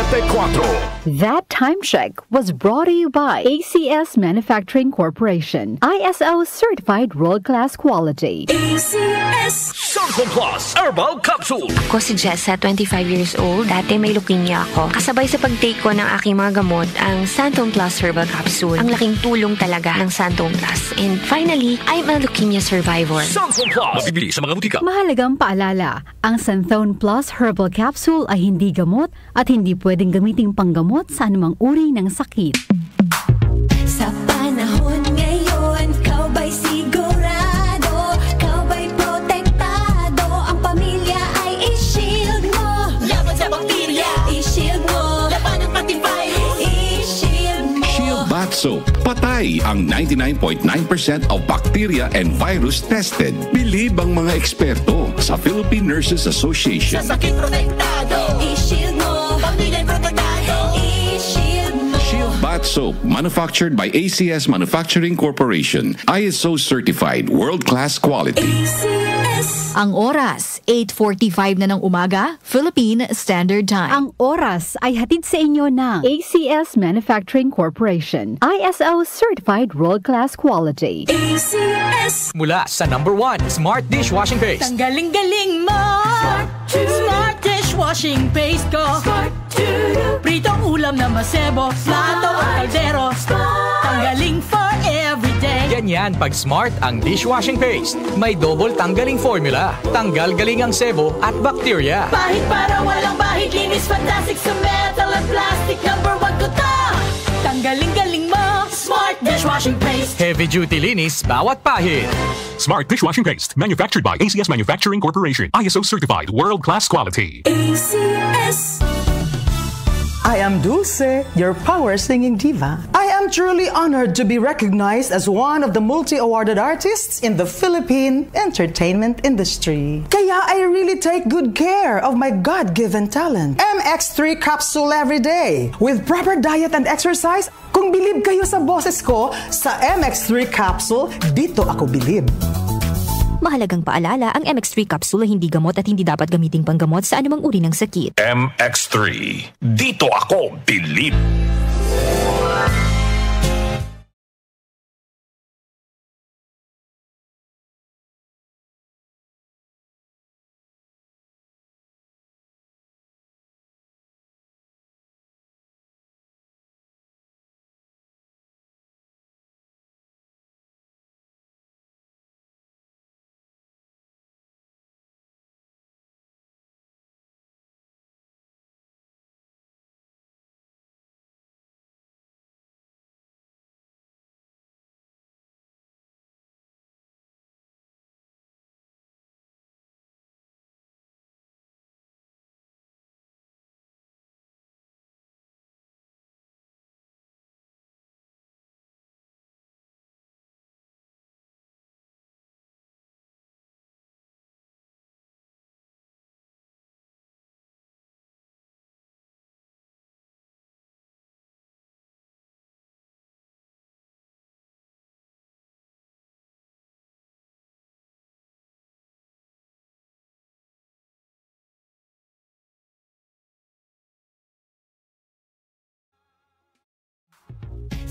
That time check was brought to you by ACS Manufacturing Corporation. ISO certified world-class quality. ACS Santon Plus Herbal Capsule. Ako si Jessa, 25 years old. Dati may leukemia ako. Kasabay sa pag-take ko ng aking mga gamot, ang Santon Plus Herbal Capsule. Ang laking tulong talaga ng Santon Plus. And finally, I'm a leukemia survivor. Santon Plus. Mabibili sa mga butika. Mahalagang paalala, ang Santon Plus Herbal Capsule ay hindi gamot at hindi pwedeng gamiting panggamot sa anumang uri ng sakit. Sa panahon ngayon, kau ba'y sigurado? Kau ba'y protektado? Ang pamilya ay i-shield mo. Laban sa bakterya, i-shield mo. Laban ng pati virus, i-shield mo. Shield Bath Soap. Patay ang 99.9% of bacteria and virus tested. Bilib ang mga eksperto sa Philippine Nurses Association. Sa sakit protektado, i-shield mo. Pamilya protektado, i-shield mo. Shield Bath Soap, manufactured by ACS Manufacturing Corporation. ISO certified, world-class quality. ACS. Ang oras, 8:45 na ng umaga, Philippine Standard Time. Ang oras ay hatid sa inyo ng ACS Manufacturing Corporation. ISO certified world-class quality. ACS. Mula sa #1 Smart Dishwashing Paste. Ang galing-galing mo. Smart dishwashing paste ko. Smart pritong ulam na masebo. Plato at kaldero. Tanggaling for everyday. Ganyan pag Smart ang dishwashing paste. May double tanggaling formula. Tanggal galing ang sebo at bacteria. Bahid para walang bahid. Linis fantastic sa metal at plastic. #1 ko to. Tanggaling-galing mo. Smart dishwashing paste. Heavy duty linis bawat pahid. Smart Dishwashing Paste, manufactured by ACS Manufacturing Corporation. ISO certified, world-class quality. ACS. I am Dulce, your power singing diva. I am truly honored to be recognized as one of the multi-awarded artists in the Philippine entertainment industry. Kaya I really take good care of my God-given talent. MX3 capsule every day. With proper diet and exercise, kung bilib kayo sa boses ko, sa MX3 capsule, dito ako bilib. Mahalagang paalala, ang MX3 capsule ay hindi gamot at hindi dapat gamiting panggamot sa anumang uri ng sakit. MX3. Dito ako bilib.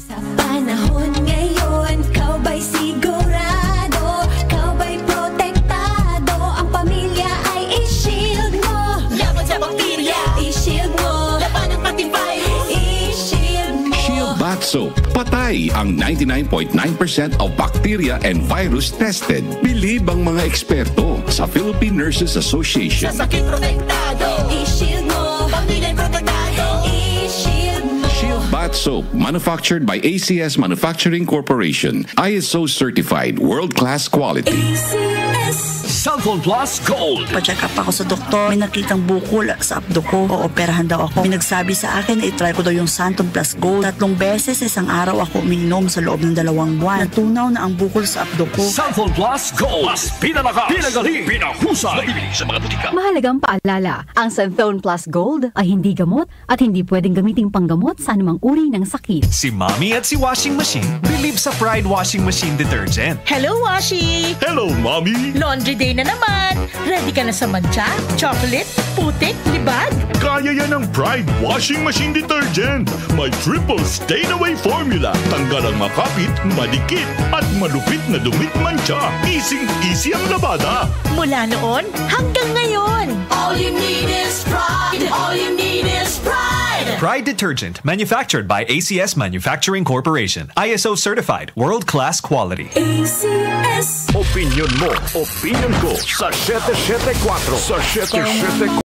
Sa panahon ngayon, kau ba'y sigurado? Kau ba'y protektado? Ang pamilya ay i-shield mo. Laban sa bakterya, i-shield mo. Laban ng pati virus, i-shield mo. Shield Bath Soap. Patay ang 99.9% of bacteria and virus tested. Bilib ang mga eksperto sa Philippine Nurses Association. Sa sakit protektado, i-shield mo. Pamilya protektado, i-shield mo. Shield Bath Soap, manufactured by ACS Manufacturing Corporation. ISO certified, world-class quality. ACS. Santon Plus Gold. Pa-check up ako sa doktor. May nakitang bukol sa abdo ko. Ooperahan daw ako. May nagsabi sa akin na itry ko daw yung Santon Plus Gold. 3 beses isang araw ako umiinom sa loob ng 2 buwan. Natunaw na ang bukol sa abdo ko. Santon Plus Gold. Mas pinalakas, pinagaling, pinahusay. Mabibili sa mga butika. Mahalagang paalala, ang Santon Plus Gold ay hindi gamot at hindi pwedeng gamiting panggamot sa anumang uri ng sakit. Si Mommy at si Washing Machine believe sa Pride Washing Machine Detergent. Hello, Washi! Hello, Mommy! Laundry day Monday na naman. Ready ka na sa mancha, chocolate, putik, libag? Kaya yan ng Pride Washing Machine Detergent. May triple stain-away formula. Tanggal ang makapit, madikit, at malupit na dumit mancha. Easy ang labada. Mula noon hanggang ngayon. All you need is pride. All you need is pride. Pride Detergent, manufactured by ACS Manufacturing Corporation. ISO certified, world-class quality. ACS. Opinion mo, opinion ko sa 774. Sa 774.